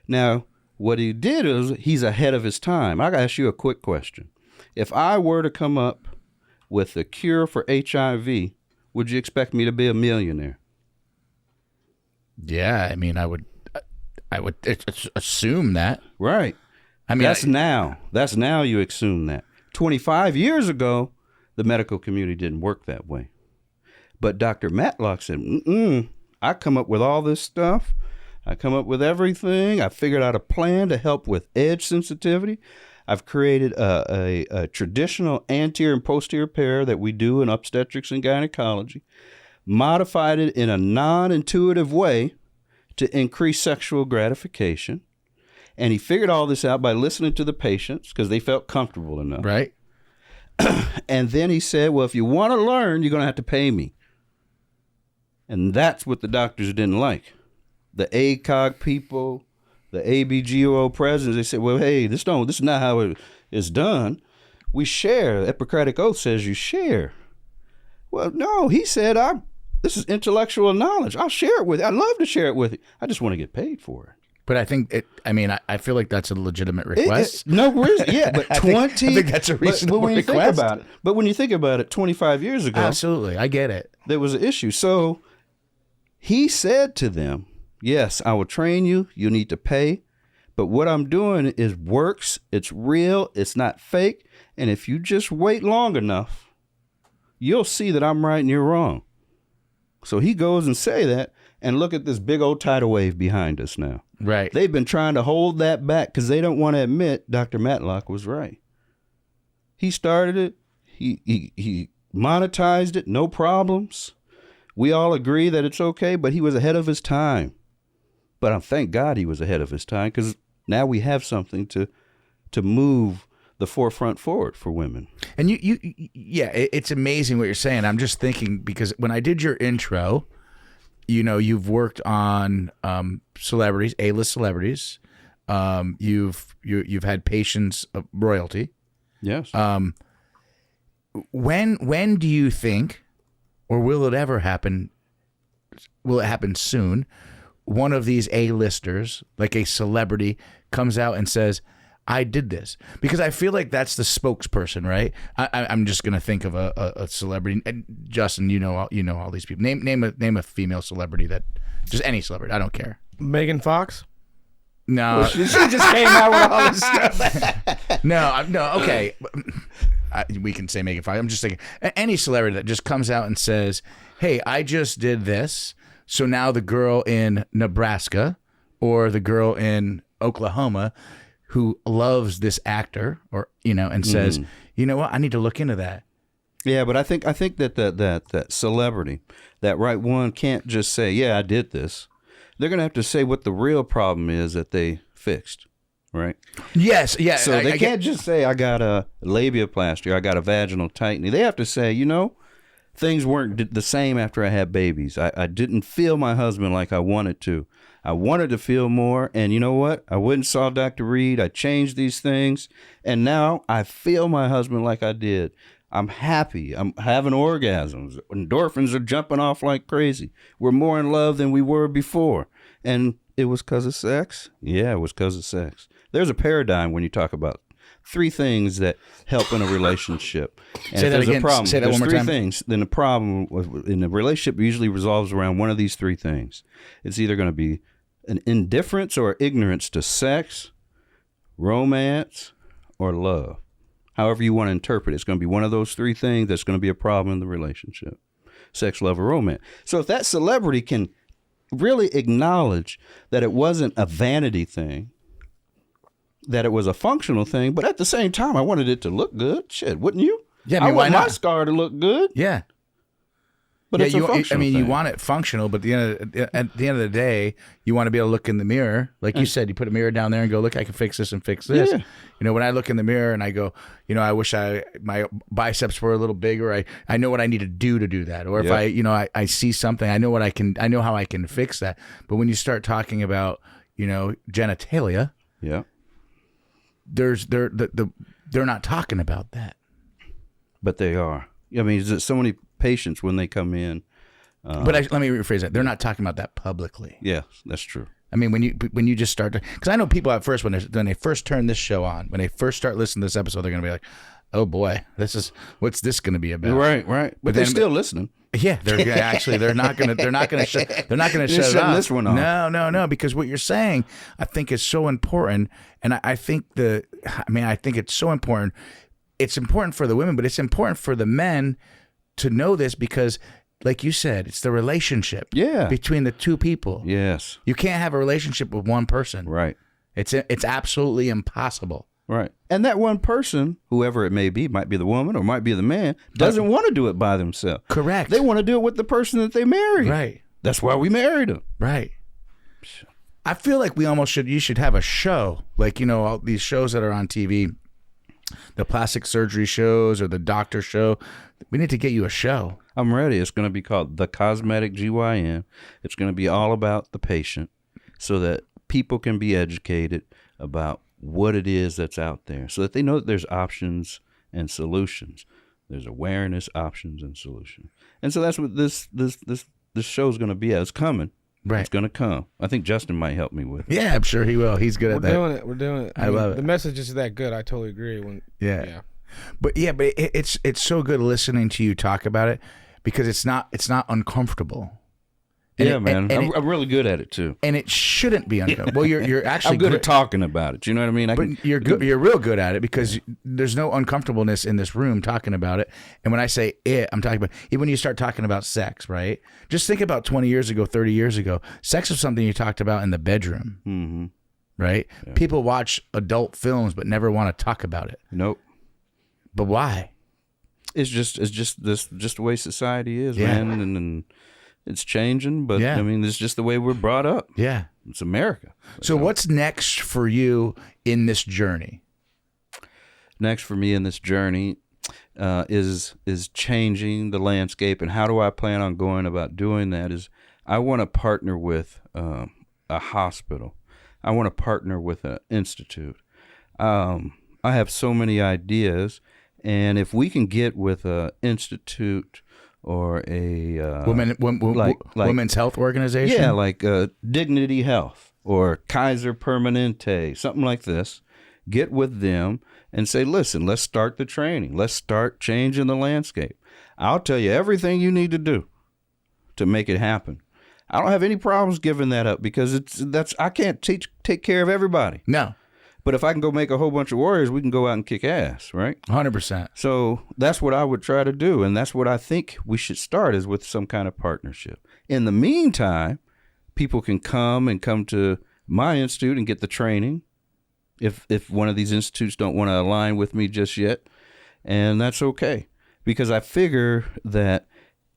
Now, what he did is he's ahead of his time. I got to ask you a quick question. If I were to come up with a cure for HIV, would you expect me to be a millionaire?
Yeah, I mean, I would assume that.
Right.
I mean,
that's now you assume that. 25 years ago, the medical community didn't work that way. But Dr. Matlock said, I come up with all this stuff. I come up with everything. I figured out a plan to help with edge sensitivity. I've created a traditional anterior and posterior pair that we do in obstetrics and gynecology, modified it in a non-intuitive way to increase sexual gratification. And he figured all this out by listening to the patients because they felt comfortable enough.
Right.
And then he said, well, if you want to learn, you're going to have to pay me. And that's what the doctors didn't like. The ACOG people, the ABGO presidents, they said, well, hey, this is not how it is done. We share. The Hippocratic Oath says you share. Well, no, he said, this is intellectual knowledge. I'll share it with you. I'd love to share it with you. I just want to get paid for it.
But I think I feel like that's a legitimate request.
No reason. Yeah, but 20.
I think that's a reasonable
when you
request.
Think about it, but when you think about it, 25 years ago,
absolutely, I get it.
There was an issue. So he said to them, yes, I will train you. You need to pay. But what I'm doing is works. It's real. It's not fake. And if you just wait long enough, you'll see that I'm right and you're wrong. So he goes and say that, and look at this big old tidal wave behind us now.
Right.
They've been trying to hold that back because they don't want to admit Dr. Matlock was right. He started it. He monetized it. No problems. We all agree that it's okay, but he was ahead of his time. But I thank God he was ahead of his time because now we have something to move the forefront forward for women.
And it's amazing what you're saying. I'm just thinking because when I did your intro, you've worked on celebrities, A-list celebrities. You've had patients of royalty.
Yes.
When do you think, or will it ever happen? Will it happen soon? One of these A-listers, like a celebrity, comes out and says, I did this. Because I feel like that's the spokesperson, right? I'm just going to think of a celebrity. And Justin, you know all these people. Name a female celebrity just any celebrity. I don't care.
Megan Fox?
No.
Well, she just came out with all this stuff.
No, okay. We can say Megan Fox. I'm just thinking any celebrity that just comes out and says, hey, I just did this. So now the girl in Nebraska or the girl in Oklahoma who loves this actor and says, you know what, I need to look into that.
Yeah, but I think that celebrity, that right one can't just say, yeah, I did this. They're going to have to say what the real problem is that they fixed, right?
Yes, yeah.
So they can't just say, I got a labiaplasty or I got a vaginal tightening. They have to say, things weren't the same after I had babies. I didn't feel my husband like I wanted to. I wanted to feel more, and you know what? I went and saw Dr. Reed. I changed these things, and now I feel my husband like I did. I'm happy. I'm having orgasms. Endorphins are jumping off like crazy. We're more in love than we were before. And it was because of sex? Yeah, it was because of sex. There's a paradigm when you talk about three things that help in a relationship. And
say that again.
Say
that one more
three
time.
Things. Then the problem in the relationship usually resolves around one of these three things. It's either going to be an indifference or ignorance to sex, romance, or love. However you want to interpret it, it's going to be one of those three things that's going to be a problem in the relationship. Sex, love, or romance. So if that celebrity can really acknowledge that it wasn't a vanity thing, that it was a functional thing, but at the same time, I wanted it to look good. Shit, wouldn't you?
Yeah, I mean,
I
why
want
not?
my scar to look good.
Yeah.
But it's a
I
functional
mean,
thing.
you want it functional, but at the end of the day, you want to be able to look in the mirror. Like you said, you put a mirror down there and go, look, I can fix this and fix this.
Yeah.
When I look in the mirror and I go, I wish my biceps were a little bigger. I know what I need to do that. Or if I see something, I know how I can fix that. But when you start talking about, genitalia,
Yeah.
they're not talking about that.
But they are. I mean, there's so many patients when they come in.
But let me rephrase that. They're not talking about that publicly.
Yes, that's true.
I mean, when you just start to, because I know people at first when they first turn this show on, when they first start listening to this episode, they're gonna be like, "Oh boy, what's this gonna be about?"
Right. But they're still listening.
Yeah, they're not gonna shut it off.
This one off.
No, because what you're saying, I think, is so important, and I think it's so important. It's important for the women, but it's important for the men to know this because, like you said, it's the relationship between the two people.
Yes.
You can't have a relationship with one person.
Right.
It's absolutely impossible.
Right. And that one person, whoever it may be, might be the woman or might be the man, doesn't want to do it by themselves.
Correct.
They want to do it with the person that they marry.
Right.
That's why we married them.
Right. I feel like you should have a show, like, all these shows that are on TV, the plastic surgery shows or the doctor show. We need to get you a show.
I'm ready. It's going to be called The Cosmetic GYN. It's going to be all about the patient so that people can be educated about what it is that's out there so that they know that there's options and solutions. There's awareness, options, and solutions. And so that's what this show is going to be. It's coming.
Right.
It's going to come. I think Justin might help me with it.
Yeah, I'm sure he will. He's good at that.
We're doing it.
I love it.
The message is that good. I totally agree.
Yeah. But it's so good listening to you talk about it because it's not uncomfortable.
And I'm really good at it too.
And it shouldn't be uncomfortable. Well, you're actually
I'm good at talking about it. You know what I mean?
But you're good. You're real good at it because there's no uncomfortableness in this room talking about it. And when I say it, I'm talking about even when you start talking about sex, right? Just think about 20 years ago, 30 years ago. Sex was something you talked about in the bedroom,
Mm-hmm.
right? Yeah. People watch adult films but never want to talk about it.
Nope.
But why?
It's just the way society is, man, and it's changing. But I mean, it's just the way we're brought up.
Yeah,
it's America.
So what's next for you in this journey?
Next for me in this journey is changing the landscape, and how do I plan on going about doing that? Is I want to partner with a hospital. I want to partner with an institute. I have so many ideas. And if we can get with an institute or a
women's health organization,
like Dignity Health or Kaiser Permanente, something like this, get with them and say, listen, let's start the training. Let's start changing the landscape. I'll tell you everything you need to do to make it happen. I don't have any problems giving that up because I can't take care of everybody.
No.
But if I can go make a whole bunch of warriors, we can go out and kick ass, right?
100%.
So that's what I would try to do, and that's what I think we should start is with some kind of partnership. In the meantime, people can come to my institute and get the training if one of these institutes don't want to align with me just yet, and that's okay. Because I figure that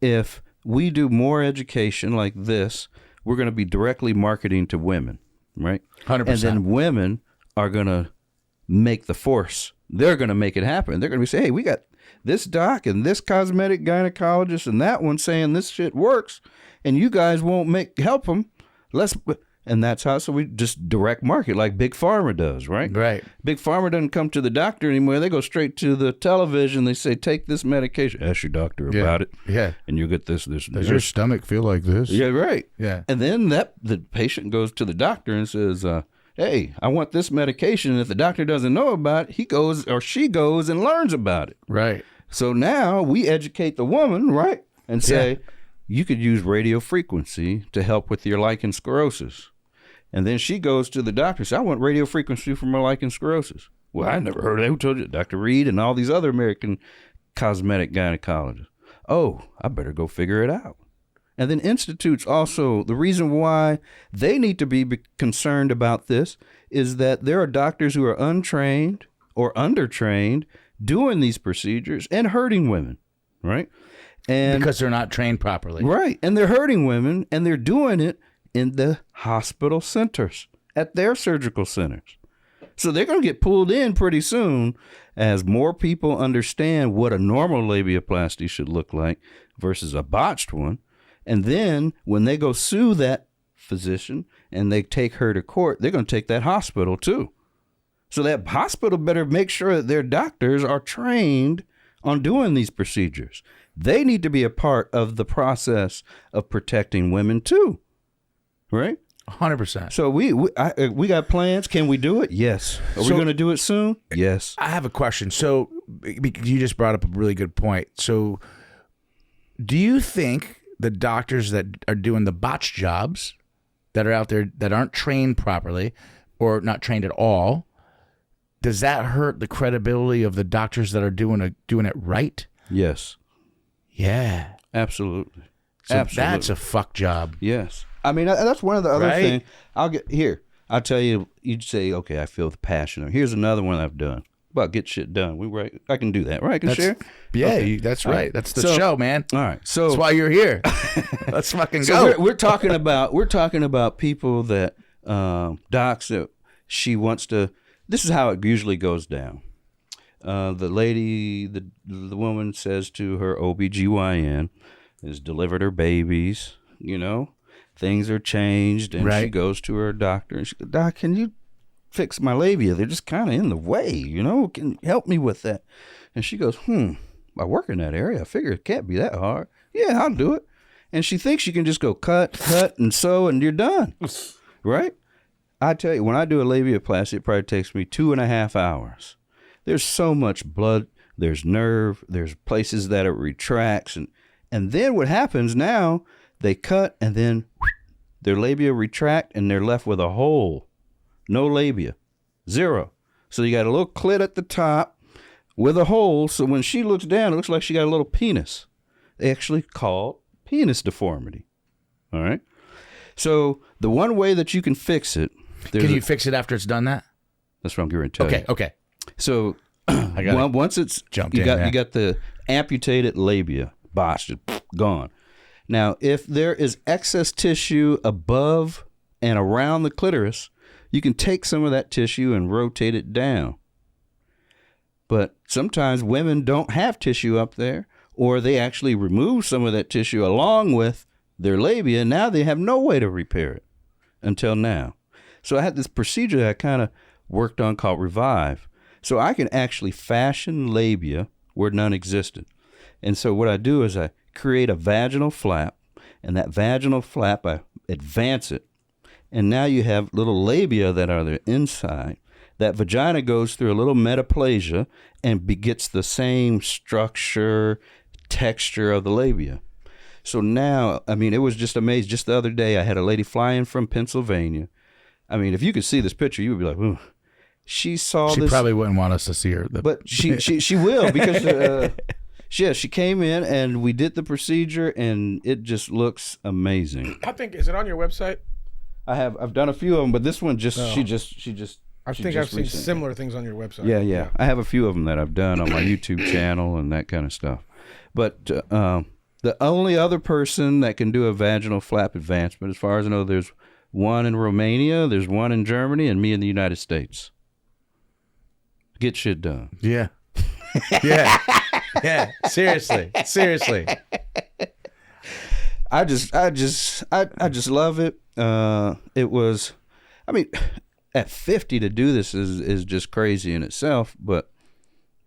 if we do more education like this, we're going to be directly marketing to women, right?
100%.
And then women are going to make the force. They're going to make it happen. They're going to say, hey, we got this doc and this cosmetic gynecologist and that one saying this shit works and you guys won't help them. And that's how, so we just direct market like Big Pharma does, right?
Right.
Big Pharma doesn't come to the doctor anymore. They go straight to the television. They say, take this medication. Ask your doctor about it.
Yeah.
And you'll get this.
Does your stomach feel like this?
Yeah, right.
Yeah.
And then the patient goes to the doctor and says, hey, I want this medication. And if the doctor doesn't know about it, he goes or she goes and learns about it.
Right.
So now we educate the woman, right? And say, you could use radio frequency to help with your lichen sclerosis. And then she goes to the doctor and says, I want radio frequency for my lichen sclerosis. Well, I never heard of that. Who told you? Dr. Reed and all these other American cosmetic gynecologists. Oh, I better go figure it out. And then institutes also, the reason why they need to be concerned about this is that there are doctors who are untrained or undertrained doing these procedures and hurting women, right? And
because they're not trained properly.
Right. And they're hurting women, and they're doing it in the hospital centers, at their surgical centers. So they're going to get pulled in pretty soon as more people understand what a normal labiaplasty should look like versus a botched one. And then when they go sue that physician and they take her to court, they're going to take that hospital too. So that hospital better make sure that their doctors are trained on doing these procedures. They need to be a part of the process of protecting women too, right?
100%.
So we got plans. Can we do it? Yes. Are we going to do it soon? Yes.
I have a question. So you just brought up a really good point. So do you think the doctors that are doing the botched jobs that are out there that aren't trained properly or not trained at all, does that hurt the credibility of the doctors that are doing it right?
Yes.
Yeah.
Absolutely.
So that's a fuck job.
Yes. I mean, that's one of the other
Right?
things. I'll tell you, you'd say, okay, I feel the passion. Here's another one I've done about get shit done. I can do that, right? I can share?
Yeah,
Okay.
that's
All
right. That's the show, man.
All right. So
That's why you're here. Let's fucking
so
go.
we're talking about people that docs that she wants to. This is how it usually goes down. The lady, the woman says to her OBGYN, has delivered her babies, things are changed, and she goes to her doctor and she goes, Doc, can you fix my labia? They're just kind of in the way, can you help me with that? And she goes, I work in that area. I figure it can't be that hard. Yeah, I'll do it. And she thinks you can just go cut, and sew, and you're done. Right? I tell you, when I do a labiaplasty, it probably takes me 2.5 hours. There's so much blood, there's nerve, there's places that it retracts. And then what happens now, they cut and then their labia retract and they're left with a hole. No labia. Zero. So you got a little clit at the top with a hole. So when she looks down, it looks like she got a little penis. They actually call penis deformity. All right. So the one way that you can fix it.
Can you fix it after it's done that?
That's what I'm going to tell you.
Okay.
So once it's
jumped
you
in,
you got the amputated labia, botched, gone. Now, if there is excess tissue above and around the clitoris, you can take some of that tissue and rotate it down. But sometimes women don't have tissue up there, or they actually remove some of that tissue along with their labia, and now they have no way to repair it until now. So I had this procedure that I kind of worked on called Revive. So I can actually fashion labia where none existed. And so what I do is I create a vaginal flap, and that vaginal flap, I advance it. And now you have little labia that are there inside. That vagina goes through a little metaplasia and begets the same structure, texture of the labia. So now, I mean, it was just amazing. Just the other day, I had a lady flying from Pennsylvania. I mean, if you could see this picture, you would be like, ooh. She
probably wouldn't want us to see her.
But she will, because she came in and we did the procedure and it just looks amazing.
I think, is it on your website?
I've done a few of them, but this one she just
I think I've seen similar things on your website.
Yeah. I have a few of them that I've done on my YouTube channel and that kind of stuff. But the only other person that can do a vaginal flap advancement, as far as I know, there's one in Romania, there's one in Germany, and me in the United States. Get shit done.
Yeah. Yeah. Seriously.
I just love it. It was, I mean, at 50 to do this is just crazy in itself, but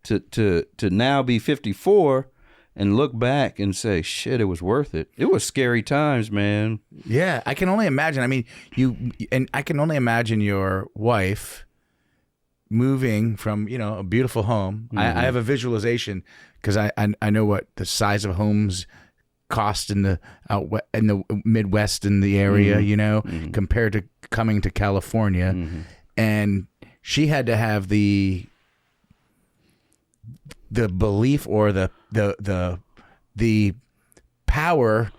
to now be 54 and look back and say, shit, it was worth it. It was scary times, man.
Yeah, I can only imagine. I mean, I can only imagine your wife moving from, a beautiful home. Mm-hmm. I have a visualization because I know what the size of homes cost in the Midwest in the area,
mm-hmm.
compared to coming to California.
Mm-hmm.
And she had to have the belief or the power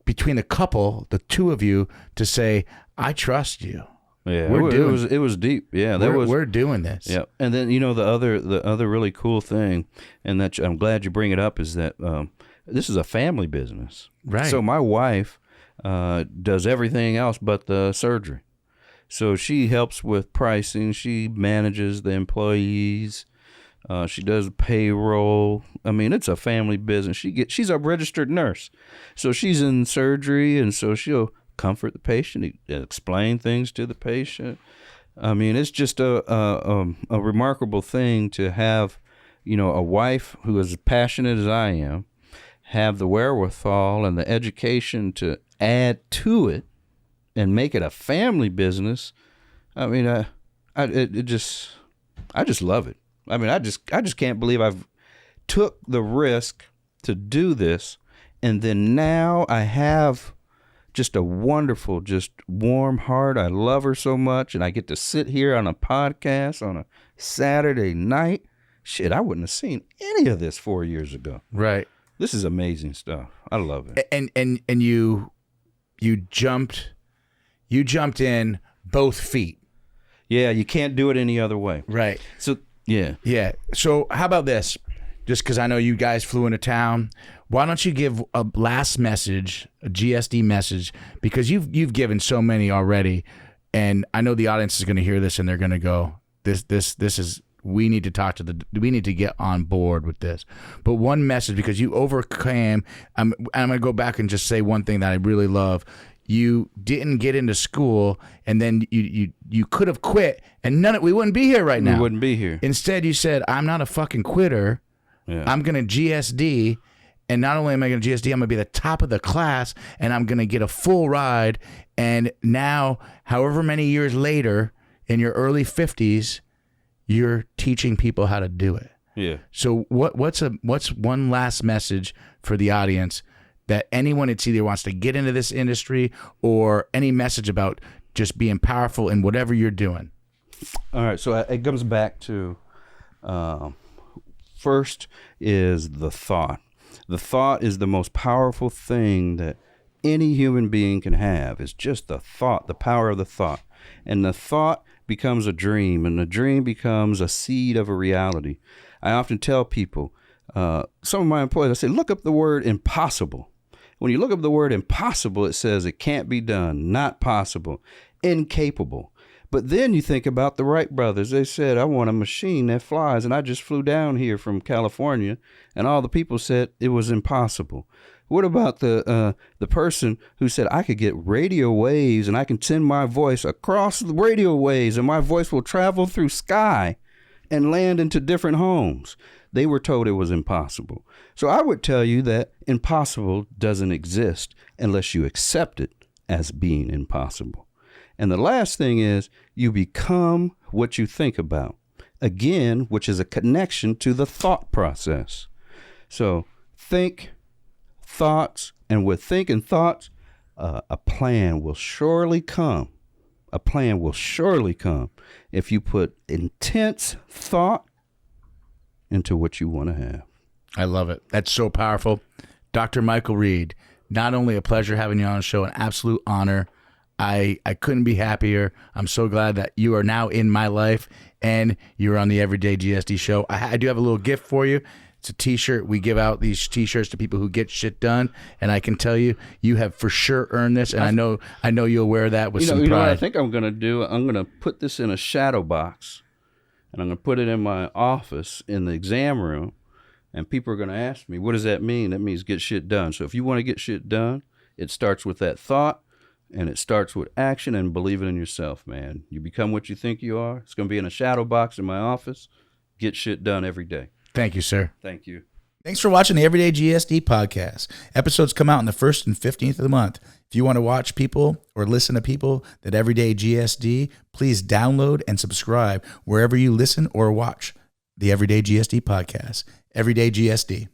between the couple, the two of you, to say, I trust you.
Yeah, it was deep. Yeah,
we're doing this.
Yeah, and then the other really cool thing, and that I'm glad you bring it up, is that this is a family business.
Right.
So my wife does everything else but the surgery. So she helps with pricing. She manages the employees. She does payroll. I mean, it's a family business. She's a registered nurse. So she's in surgery, and so she'll comfort the patient, explain things to the patient. I mean, it's just a remarkable thing to have, a wife who is as passionate as I am, have the wherewithal and the education to add to it and make it a family business. I mean, I just love it. I mean, I just can't believe I've took the risk to do this, and then now I have just a wonderful, just warm heart. I love her so much, and I get to sit here on a podcast on a Saturday night. Shit, I wouldn't have seen any of this 4 years ago.
Right.
This is amazing stuff. I love it.
And you jumped in both feet.
Yeah, you can't do it any other way.
Right.
So yeah.
Yeah. So how about this? Just because I know you guys flew into town, why don't you give a last message, a GSD message, because you've given so many already, and I know the audience is going to hear this and they're going to go, this is, we need to get on board with this. But one message, because you overcame, I'm going to go back and just say one thing that I really love. You didn't get into school, and then you could have quit, and we wouldn't be here right now.
We wouldn't be here.
Instead, you said, I'm not a fucking quitter. Yeah. I'm going to GSD, and not only am I going to GSD, I'm going to be the top of the class, and I'm going to get a full ride. And now, however many years later, in your early 50s, you're teaching people how to do it.
Yeah.
So what's one last message for the audience that anyone that's either wants to get into this industry, or any message about just being powerful in whatever you're doing?
All right. So it comes back to first is the thought. The thought is the most powerful thing that any human being can have. It's just the thought, the power of the thought. And the thought becomes a dream, and the dream becomes a seed of a reality. I often tell people, some of my employees, I say, look up the word impossible. When you look up the word impossible, it says it can't be done, not possible, incapable. But then you think about the Wright brothers. They said, I want a machine that flies. And I just flew down here from California, and all the people said it was impossible. What about the person who said, I could get radio waves, and I can send my voice across the radio waves, and my voice will travel through sky and land into different homes? They were told it was impossible. So I would tell you that impossible doesn't exist unless you accept it as being impossible. And the last thing is, you become what you think about. Again, which is a connection to the thought process. So think thoughts, and with thinking thoughts, a plan will surely come. A plan will surely come if you put intense thought into what you want to have.
I love it. That's so powerful. Dr. Michael Reed, not only a pleasure having you on the show, an absolute honor. I couldn't be happier. I'm so glad that you are now in my life and you're on the Everyday GSD show. I do have a little gift for you. It's a t-shirt. We give out these t-shirts to people who get shit done, and I can tell you, you have for sure earned this, and I know you'll wear that with some pride.
You know what I think I'm going to do? I'm going to put this in a shadow box, and I'm going to put it in my office in the exam room, and people are going to ask me, what does that mean? That means get shit done. So if you want to get shit done, it starts with that thought, and it starts with action and believing in yourself, man. You become what you think you are. It's going to be in a shadow box in my office. Get shit done every day.
Thank you, sir.
Thank you.
Thanks for watching the Everyday GSD podcast. Episodes come out on the 1st and 15th of the month. If you want to watch people or listen to people that Everyday GSD, please download and subscribe wherever you listen or watch the Everyday GSD podcast. Everyday GSD.